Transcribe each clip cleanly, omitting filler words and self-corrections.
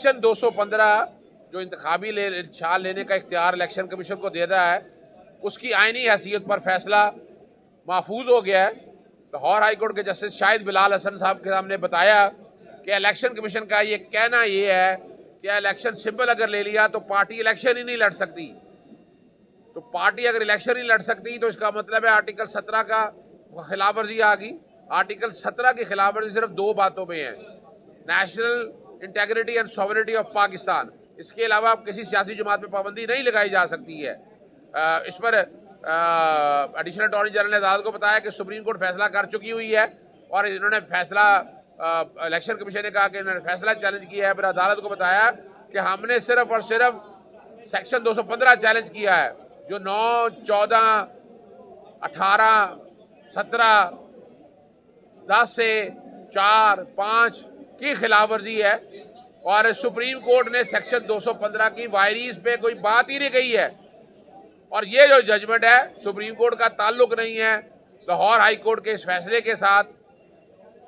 Section 215 जो इंतखाबी छाल लेने का इख्तियार इलेक्शन कमीशन को दे रहा है, उसकी आइनी हैसियत पर फैसला महफूज हो गया है। लाहौर हाई कोर्ट के जस्टिस शाहिद बिलाल हसन साहब के सामने बताया कि इलेक्शन कमीशन का ये कहना ये है कि इलेक्शन सिंबल अगर ले लिया तो पार्टी इलेक्शन ही नहीं लड़ सकती। तो पार्टी अगर इलेक्शन ही लड़ सकती तो इसका मतलब है आर्टिकल 17 का खिलाफ वर्जी आ गई। आर्टिकल 17 की खिलाफ वर्जी सिर्फ दो बातों में है, national integrity and sovereignty of Pakistan. इसके अलावा किसी सियासी जमात पे पाबंदी नहीं लगाई जा सकती है। इस पर एडिशनल अटॉर्नी जनरल ने अदालत को बताया कि सुप्रीम कोर्ट फैसला कर चुकी हुई है और इन्होंने फैसला इलेक्शन कमीशन ने कहा कि इन्होंने फैसला चैलेंज किया है। फिर अदालत को बताया कि हमने सिर्फ और सिर्फ सेक्शन 215 चैलेंज किया है जो 9, 14, 18, 17, 10 से 4, 5 की खिलाफ वर्जी है और सुप्रीम कोर्ट ने सेक्शन 215 की वायरीज पे कोई बात ही नहीं कही है। और ये जो जजमेंट है सुप्रीम कोर्ट का ताल्लुक नहीं है लाहौर हाई कोर्ट के इस फैसले के साथ।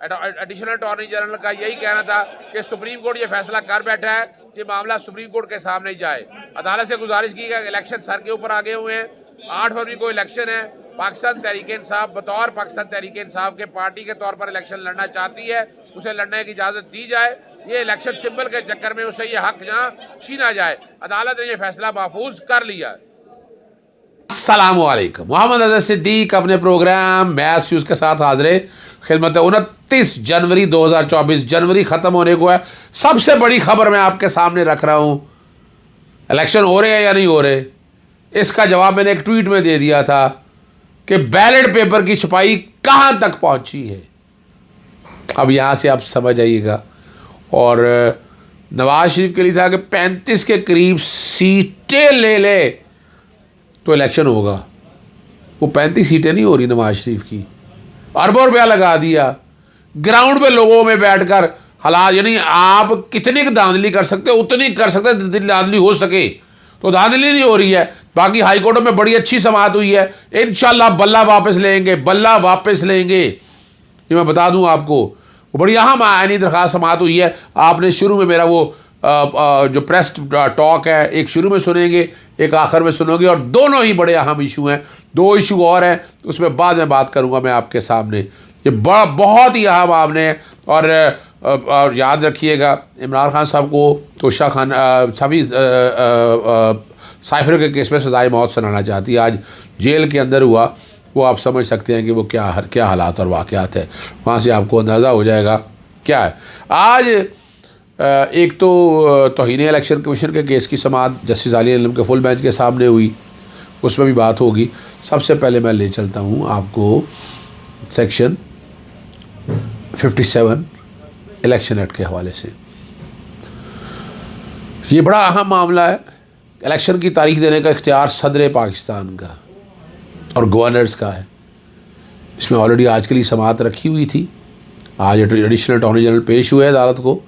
एडिशनल अटॉर्नी जनरल का यही कहना था कि सुप्रीम कोर्ट ये फैसला कर बैठा है कि मामला सुप्रीम कोर्ट के सामने जाए। अदालत से गुजारिश की गई, इलेक्शन सर के ऊपर आगे हुए हैं। 8 फरवरी को इलेक्शन है। पाकिस्तान तहरीक इंसाफ बतौर पाकिस्तान तहरीक इंसाफ के पार्टी के तौर पर इलेक्शन लड़ना चाहती है, उसे लड़ने की इजाजत दी जाए। ये इलेक्शन सिंबल के चक्कर में उसे ये हक जहाँ छीना जाए, अदालत ने ये फैसला महफूज कर लिया। अस्सलामुअलैकुम, मोहम्मद अजहर सिद्दीक अपने प्रोग्राम मैच फ्यूज के साथ हाजिर खिदमत। 29 जनवरी 2024 जनवरी ख़त्म होने को है। सबसे बड़ी खबर मैं आपके सामने रख रहा हूँ। इलेक्शन हो रहे हैं या नहीं हो रहे, इसका जवाब मैंने एक ट्वीट में दे दिया था कि बैलेट पेपर की छपाई कहाँ तक पहुँची है। अब यहाँ से आप समझ आइएगा। और नवाज शरीफ के लिए था कि 35 के करीब सीटें ले ले तो इलेक्शन होगा। वो 35 सीटें नहीं हो रही नवाज शरीफ की, अरबों रुपया लगा दिया ग्राउंड पे लोगों में बैठकर हालात। यानी आप कितनी धांधली कर सकते हो उतनी कर सकते हैं, धांधली हो सके तो धांधली नहीं हो रही है। बाकी हाई कोर्ट में बड़ी अच्छी समाअत हुई है, इंशाल्लाह बल्ला वापस लेंगे, बल्ला वापस लेंगे। ये मैं बता दूं आपको, वो बड़ी अहम आईनी दरख्वास्त समाअत हुई है। आपने शुरू में मेरा वो जो प्रेस टॉक है एक शुरू में सुनेंगे, एक आखिर में सुनोगे, और दोनों ही बड़े अहम इशू हैं। 2 इशू और हैं, उसमें बाद में बात करूंगा मैं आपके सामने। ये बड़ा बहुत ही अहम आपने और याद रखिएगा, इमरान खान साहब को तोशा खान सभी साइफर के केस में सजाए मौत सुनाना चाहती है। आज जेल के अंदर हुआ, वो आप समझ सकते हैं कि वो क्या हालात और वाक़यात है। वहाँ से आपको अंदाज़ा हो जाएगा क्या है। आज एक तो तौहीन इलेक्शन कमीशन के केस की समाअत जस्टिस अली इल्म के फुल बेंच के सामने हुई, उसमें भी बात होगी। सबसे पहले मैं ले चलता हूँ आपको सेक्शन 57 इलेक्शन एक्ट के हवाले से। ये बड़ा अहम मामला है। इलेक्शन की तारीख देने का इख्तियार सदर पाकिस्तान का और गवर्नर्स का है। इसमें ऑलरेडी आज के लिए समाअत रखी हुई थी। आज एडिशनल अटॉर्नी जनरल पेश हुए अदालत को।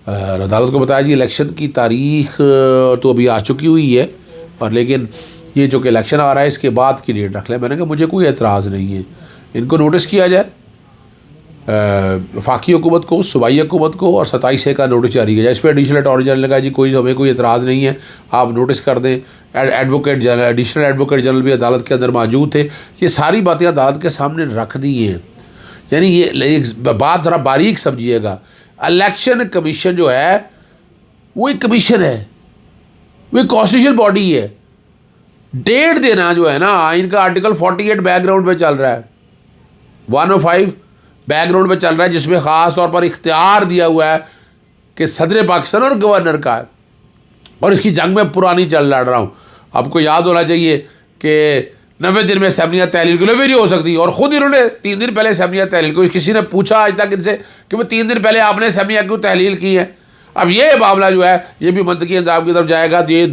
अदालत को बताया जी इलेक्शन की तारीख तो अभी आ चुकी हुई है, और लेकिन ये जो कि इलेक्शन आ रहा है इसके बाद की डेट रख लें। मैंने कहा मुझे कोई एतराज़ नहीं है, इनको नोटिस किया जाए, वफाकी हुकूमत को, सूबाई हुकूमत को, और 27 का नोटिस जारी किया जाए। इस पर एडिशनल अटॉर्नी जनरल ने कहा जी हमें कोई एतराज़ नहीं है, आप नोटिस कर दें। Advocate general, additional advocate general भी अदालत के अंदर मौजूद थे। ये सारी बातें अदालत के सामने रख दी हैं। यानी ये एक बात ज़रा बारीक समझिएगा, इलेक्शन कमीशन जो है वो एक कमीशन है, वो एक कॉन्स्टिट्यूशनल बॉडी है। डेट देना जो है ना, आइन का आर्टिकल 48 बैकग्राउंड पे चल रहा है, 105 बैकग्राउंड पे चल रहा है, जिसमें ख़ास तौर पर इख्तियार दिया हुआ है कि सदर पाकिस्तान और गवर्नर का है। और इसकी जंग में पुरानी लड़ रहा हूँ। आपको याद होना चाहिए कि 90 दिन में असम्बलियाँ तहलील के लिए भी नहीं हो सकती, और ख़ुद इन्होंने 3 दिन पहले असम्बलियाँ तहलील को। किसी ने पूछा आज तक इनसे कि वो 3 दिन पहले आपने असम्बलियाँ क्यों तहलील की हैं। अब ये मामला जो है ये भी मंतकी इंतजाम की तरफ जाएगा। तो ये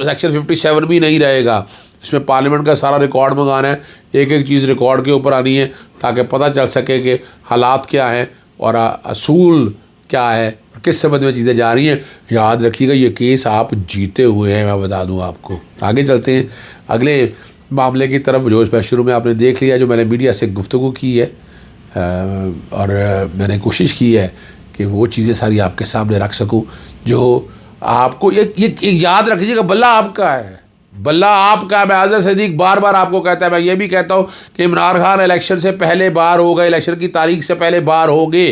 सेक्शन 57 भी नहीं रहेगा। इसमें पार्लियामेंट का सारा रिकॉर्ड मंगाना है, एक एक चीज़ रिकॉर्ड के ऊपर आनी है ताकि पता चल सके कि हालात क्या हैं और असूल क्या है, किस संबंध में चीज़ें जा रही हैं। याद रखिएगा ये केस आप जीते हुए हैं, मैं बता दूँ आपको। आगे चलते हैं अगले मामले की तरफ, जो मैं शुरू में आपने देख लिया, जो मैंने मीडिया से गुफ्तगू की है और मैंने कोशिश की है कि वो चीज़ें सारी आपके सामने रख सकूं जो आपको ये याद रखिएगा, बल्ला आपका है, बल्ला आपका। मैं आज़र सदीक बार बार आपको कहता है, मैं ये भी कहता हूँ कि इमरान खान इलेक्शन से पहले बाहर हो गए, इलेक्शन की तारीख से पहले बाहर हो गए।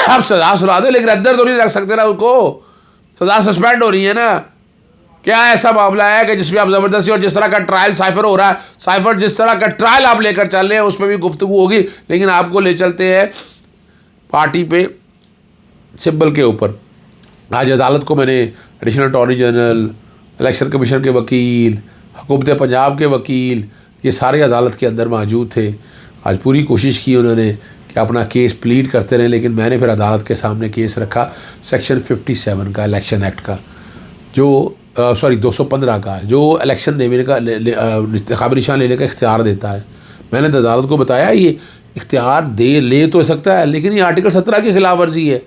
आप सज़ा सुना दे, लेकिन अंदर तो नहीं रख सकते ना उनको, सज़ा सस्पेंड हो रही है ना। क्या ऐसा मामला है कि जिसमें आप ज़बरदस्ती, और जिस तरह का ट्रायल साइफर हो रहा है, साइफर जिस तरह का ट्रायल आप लेकर चल रहे हैं उस पर भी गुफ्तगू होगी, लेकिन आपको ले चलते हैं पार्टी पे सिंबल के ऊपर। आज अदालत को मैंने additional attorney general, election commission के वकील, हुकूमत पंजाब के वकील, ये सारे अदालत के अंदर मौजूद थे। आज पूरी कोशिश की उन्होंने कि अपना केस प्लीड करते रहे, लेकिन मैंने फिर अदालत के सामने केस रखा सेक्शन 57 का इलेक्शन एक्ट का, जो 215 का, जो इलेक्शन लेने का इंतखाबी निशान लेने का इख्तियार देता है। मैंने तो अदालत को बताया ये इख्तियार ले तो सकता है, लेकिन ये आर्टिकल 17 की खिलाफ वर्जी है।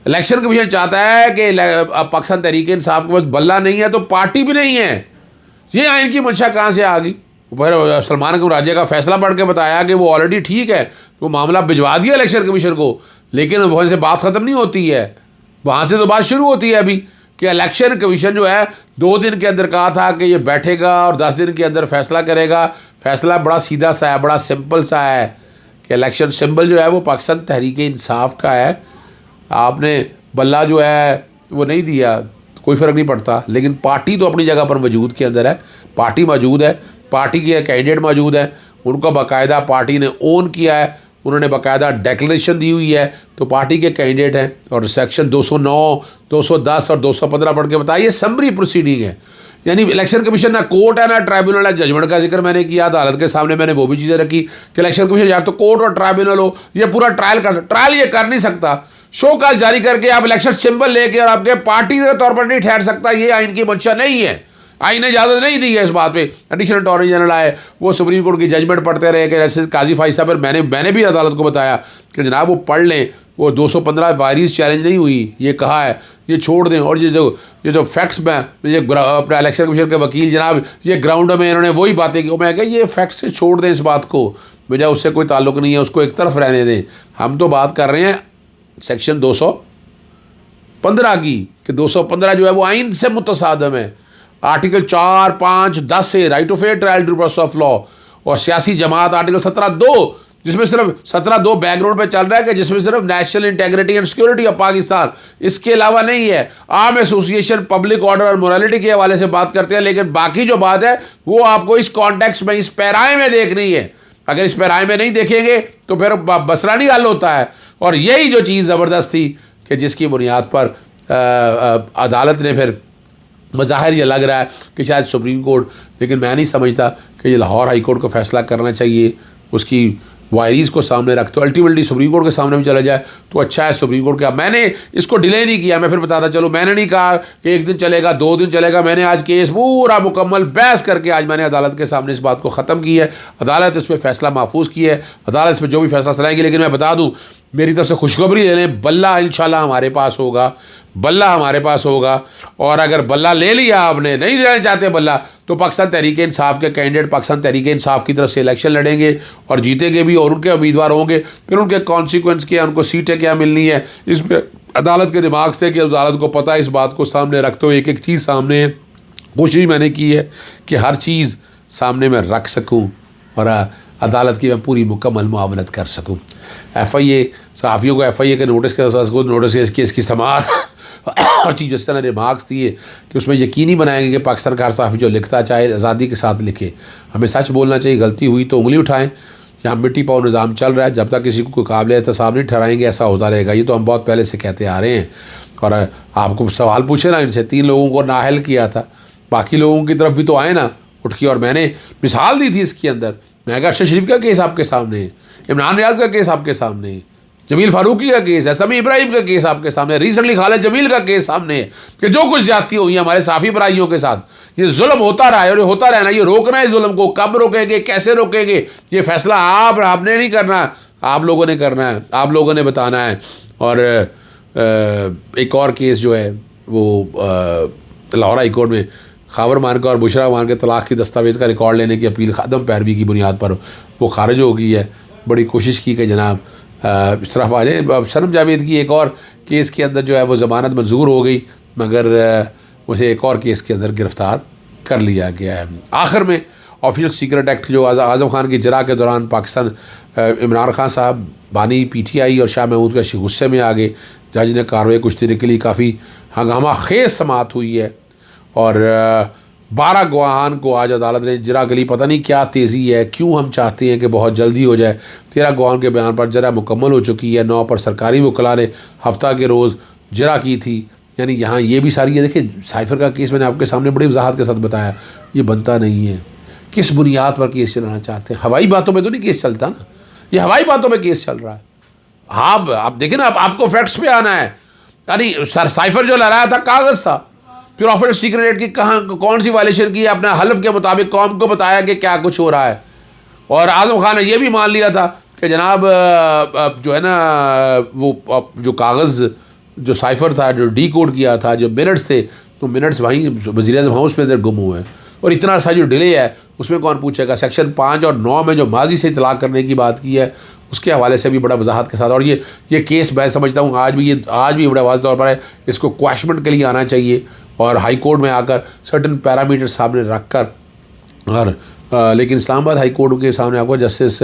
इलेक्शन कमीशन चाहता है कि पाकिस्तान तहरीक इंसाफ के पास बल्ला नहीं है तो पार्टी भी नहीं है। ये आइन की मंशा कहाँ से आ गई? फिर सलमान को राज्य का फैसला पढ़ के बताया कि वो ऑलरेडी ठीक है, तो मामला भिजवा दिया इलेक्शन कमीशन को, लेकिन वहाँ से बात ख़त्म नहीं होती है, वहाँ से तो बात शुरू होती है अभी कि इलेक्शन कमीशन जो है 2 दिन के अंदर कहा था कि ये बैठेगा और 10 दिन के अंदर फैसला करेगा। फैसला बड़ा सीधा सा है, बड़ा सिंपल सा है कि इलेक्शन सिंबल जो है वो पाकिस्तान तहरीक इंसाफ का है। आपने बल्ला जो है वो नहीं दिया, कोई फ़र्क नहीं पड़ता, लेकिन पार्टी तो अपनी जगह पर वजूद के अंदर है, पार्टी मौजूद है, पार्टी के कैंडिडेट मौजूद है, उनको बाकायदा पार्टी ने ओन किया है, उन्होंने बाकायदा डिक्लेरेशन दी हुई है, तो पार्टी के कैंडिडेट हैं। और सेक्शन 209, 210 और 215 पढ़ के बताया, ये समरी प्रोसीडिंग है। यानी इलेक्शन कमीशन ना कोर्ट है ना ट्राइब्यूनल है। जजमेंट का जिक्र मैंने किया, अदालत के सामने मैंने वो भी चीज़ें रखी कि इलेक्शन कमीशन यार तो कोर्ट और ट्राइब्यूनल हो, ये पूरा ट्रायल ये कर नहीं सकता। शो कॉज जारी करके आप इलेक्शन सिंबल लेके और आपके पार्टी के तौर पर नहीं ठहर सकता, ये आइन की मंशा नहीं है, आइन ने इजाज़त नहीं दी है इस बात पे। एडिशनल अटॉर्नी जनरल आए, वो सुप्रीम कोर्ट की जजमेंट पढ़ते रहे कि जैसे काजी फाइज साहब, मैंने भी अदालत को बताया कि जनाब वो पढ़ लें, वो 215 वायरीज चैलेंज नहीं हुई, ये कहा है, ये छोड़ दें। और ये जो फैक्ट्स में ये अपना इलेक्शन कमीशन के वकील जनाब ये ग्राउंड में इन्होंने वही बातें की, मैं कहा ये फैक्ट्स से छोड़ दें इस बात को, मुझे उससे कोई ताल्लुक़ नहीं है, उसको एक तरफ रहने दें। हम तो बात कर रहे हैं सेक्शन 215 की, कि 215 जो है वो आइन से मुतसादम है। आर्टिकल 4, 5, 10 से right of fair trial due process of law, और सियासी जमात आर्टिकल 17(2), जिसमें सिर्फ 17(2) बैकग्राउंड पे चल रहा है कि जिसमें सिर्फ national integrity and security of Pakistan, इसके अलावा नहीं है। आर्म एसोसिएशन, पब्लिक ऑर्डर और मोरालिटी के हवाले से बात करते हैं, लेकिन बाकी जो बात है वो आपको इस कॉन्टेक्स्ट में, इस पैराए में देखनी है। अगर इस पैराए में नहीं देखेंगे तो फिर बसरा नहीं हल होता है। और यही जो चीज़ ज़बरदस्त थी कि जिसकी बुनियाद पर अदालत ने फिर मज़ाहिर ये लग रहा है कि शायद सुप्रीम कोर्ट, लेकिन मैं नहीं समझता कि ये लाहौर हाई कोर्ट को फ़ैसला करना चाहिए, उसकी वायरीज़ को सामने रखते, अल्टीमेटली सुप्रीम कोर्ट के सामने भी चला जाए तो अच्छा है। सुप्रीम कोर्ट का मैंने इसको डिले नहीं किया, मैं फिर बताता चलो, मैंने नहीं कहा कि 1 दिन चलेगा, 2 दिन चलेगा। मैंने आज केस पूरा मुकम्मल बहस करके आज मैंने अदालत के सामने इस बात को ख़त्म की है। अदालत इस पर फैसला महफूज की है, अदालत इस पर जो भी फैसला सुनाएगी। लेकिन मैं बता दूँ, मेरी तरफ से खुशखबरी ले लें, बल्ला इंशाल्लाह हमारे पास होगा, बल्ला हमारे पास होगा। और अगर बल्ला ले लिया आपने, नहीं लेना चाहते बल्ला, तो पाकिस्तान तहरीक इंसाफ के कैंडिडेट पाकिस्तान तहरीक इंसाफ की तरफ से इलेक्शन लड़ेंगे और जीतेंगे भी, और उनके उम्मीदवार होंगे। फिर उनके कॉन्सिक्वेंस क्या, उनको सीटें क्या मिलनी है, इस पर अदालत के दिमाग से, कि अदालत को पता है, इस बात को सामने रखते हुए एक एक चीज़ सामने है। कोशिश मैंने की है कि हर चीज़ सामने मैं रख सकूँ और अदालत की मैं पूरी मुकम्मल मुआवनत कर सकूँ। FIA सहाफ़ियों को FIA के नोटिस के नोटिस केस की समाअत और चीफ जस्टिस ने रिमार्क्स दिए कि उसमें यकीनी बनाएंगे कि पाकिस्तान का हर सहाफ़ी जो लिखता चाहे आज़ादी के साथ लिखे। हमें सच बोलना चाहिए, गलती हुई तो उंगली उठाएं। यहाँ मिट्टी पाओ निज़ाम चल रहा है, जब तक किसी को कोई काबिल एहतसाब नहीं ठहराएंगे ऐसा होता रहेगा। ये तो हम बहुत पहले से कहते आ रहे हैं। और आपको सवाल पूछे ना, इनसे 3 लोगों को नाअहल किया था, बाकी लोगों की तरफ भी तो आए ना उठ के। और मैंने मिसाल दी थी इसके अंदर, मैं कहा अरशद शरीफ का केस आपके सामने है, इमरान रियाज का केस आपके सामने है, जमील फारूकी का केस है, समी इब्राहिम का केस आपके सामने, रिसेंटली खालिद जमील का केस सामने है कि जो कुछ ज्यादती हुई है हमारे साफ़ी भाइयों के साथ, ये जुल्म होता रहा है और ये होता रहना। ये रोकना है जुल्म को, कब रोकेंगे, कैसे रोकेंगे, ये फैसला आपने नहीं करना, आप लोगों ने करना है, आप लोगों ने बताना है। और एक और केस जो है वो लाहौर हाई कोर्ट में खाबर मान का और बुशरा मान के तलाक़ की दस्तावेज़ का रिकॉर्ड लेने की अपील अदम पैरवी की बुनियाद पर वो खारिज हो गई है। बड़ी कोशिश की कि जनाब इस तरफ आ जाए। अब सनम जावेद की एक और केस के अंदर जो है वो ज़मानत मंजूर हो गई, मगर उसे एक और केस के अंदर गिरफ़्तार कर लिया गया है। आखिर में ऑफिशियल सीक्रेट एक्ट जो आज़म खान की जरा के दौरान पाकिस्तान इमरान खान साहब, बानी PTI और शाह महमूद का गुस्से में आ गए। जज ने कार्रवाई कुछ देर के लिए काफ़ी हंगामा खेज समात हुई है और 12 गवाहान को आज अदालत ने जरा के लिए, पता नहीं क्या तेज़ी है, क्यों हम चाहते हैं कि बहुत जल्दी हो जाए। 13 गवाहान के बयान पर जरा मुकम्मल हो चुकी है। 9 पर सरकारी वकला ने हफ्ता के रोज़ जरा की थी। यानी यहाँ ये भी सारी है। देखिए, साइफर का केस मैंने आपके सामने बड़ी वजाहत के साथ बताया, ये बनता नहीं है। किस बुनियाद पर केस चलाना चाहते हैं? हवाई बातों में तो नहीं केस चलता ना, ये हवाई बातों में केस चल रहा है। आप देखिए ना, आपको फैक्ट्स पे आना है। यानी सर साइफर जो लहराया था कागज़ था, फिर ऑफिशियल सीक्रेट एक्ट की कहाँ कौन सी वायलेशन की, अपने हल्फ के मुताबिक कौम को बताया कि क्या कुछ हो रहा है। और आज़म खान ने यह भी मान लिया था कि जनाब जो है ना वो जो कागज़ जो साइफर था, जो डिकोड किया था, जो मिनट्स थे, तो मिनट्स वहीं वज़ीर-ए-आज़म हाउस में अंदर गुम हुए हैं। और इतना सा जो डिले है उसमें कौन पूछेगा। सेक्शन 5 और 9 में जो माजी से इतलाक़ करने की बात की है उसके हवाले से भी बड़ा वजाहत के साथ। और ये केस मैं समझता हूँ आज भी बड़ा वाज़ेह तौर पर है, इसको क्वैशमेंट के लिए आना चाहिए और हाई कोर्ट में आकर सर्टन पैरामीटर सामने रख कर। और लेकिन इस्लामाबाद हाई कोर्ट के सामने आपको जस्टिस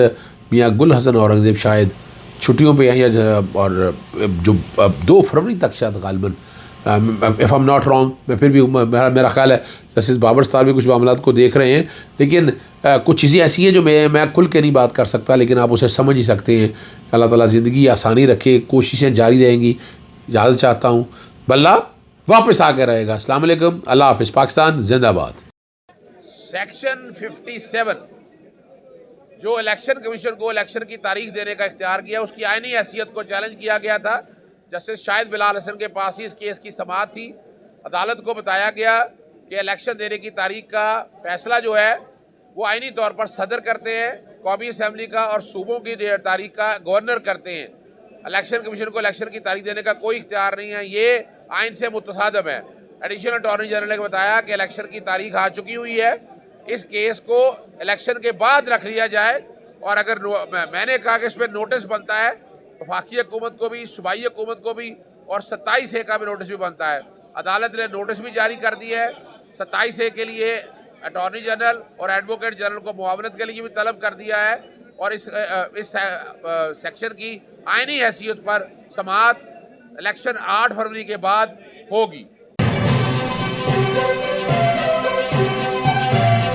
मियाँ गुल हसन औरंगज़ेब शायद छुट्टियों पे हैं, या और जो 2 फरवरी तक शायद गालिबन, if I am not wrong, मैं फिर भी मेरा ख्याल है जस्टिस बाबर सतार भी कुछ मामला को देख रहे हैं। लेकिन कुछ चीज़ें ऐसी हैं जो मैं खुल के नहीं बात कर सकता, लेकिन आप उसे समझ ही सकते हैं। अल्लाह ताला ज़िंदगी आसानी रखे, कोशिशें जारी रहेंगी। इजाज़त चाहता हूँ, बल्ला वापस आके रहेगा। अस्सलाम वालेकुम, अल्लाह हाफ़िज़, पाकिस्तान जिंदाबाद। सेक्शन 57 जो इलेक्शन कमीशन को इलेक्शन की तारीख देने का इख्तियार किया, उसकी आईनी हैसियत को चैलेंज किया गया था। जस्टिस शाहिद बिलाल हसन के पास ही इस केस की समाअत थी। अदालत को बताया गया कि इलेक्शन देने की तारीख का फैसला जो है वो आईनी तौर पर सदर करते हैं कौमी असम्बली का, और सूबों की तारीख का गवर्नर करते हैं। इलेक्शन कमीशन को इलेक्शन की तारीख देने का कोई इख्तियार नहीं है, ये आइन से मुतसादम है। एडिशनल अटॉर्नी जनरल ने बताया कि इलेक्शन की तारीख आ चुकी हुई है, इस केस को इलेक्शन के बाद रख लिया जाए। और अगर मैंने कहा कि इस पर नोटिस बनता है, वफाकी हुकूमत को भी, सूबाई हुकूमत को भी, और 27A का भी नोटिस भी बनता है। अदालत ने नोटिस भी जारी कर दी है। 27A के लिए अटॉर्नी जनरल और एडवोकेट जनरल को मुआवनत के लिए भी तलब कर दिया है। और इस सेक्शन की आईनी हैसियत पर समाअत इलेक्शन 8 फरवरी के बाद होगी।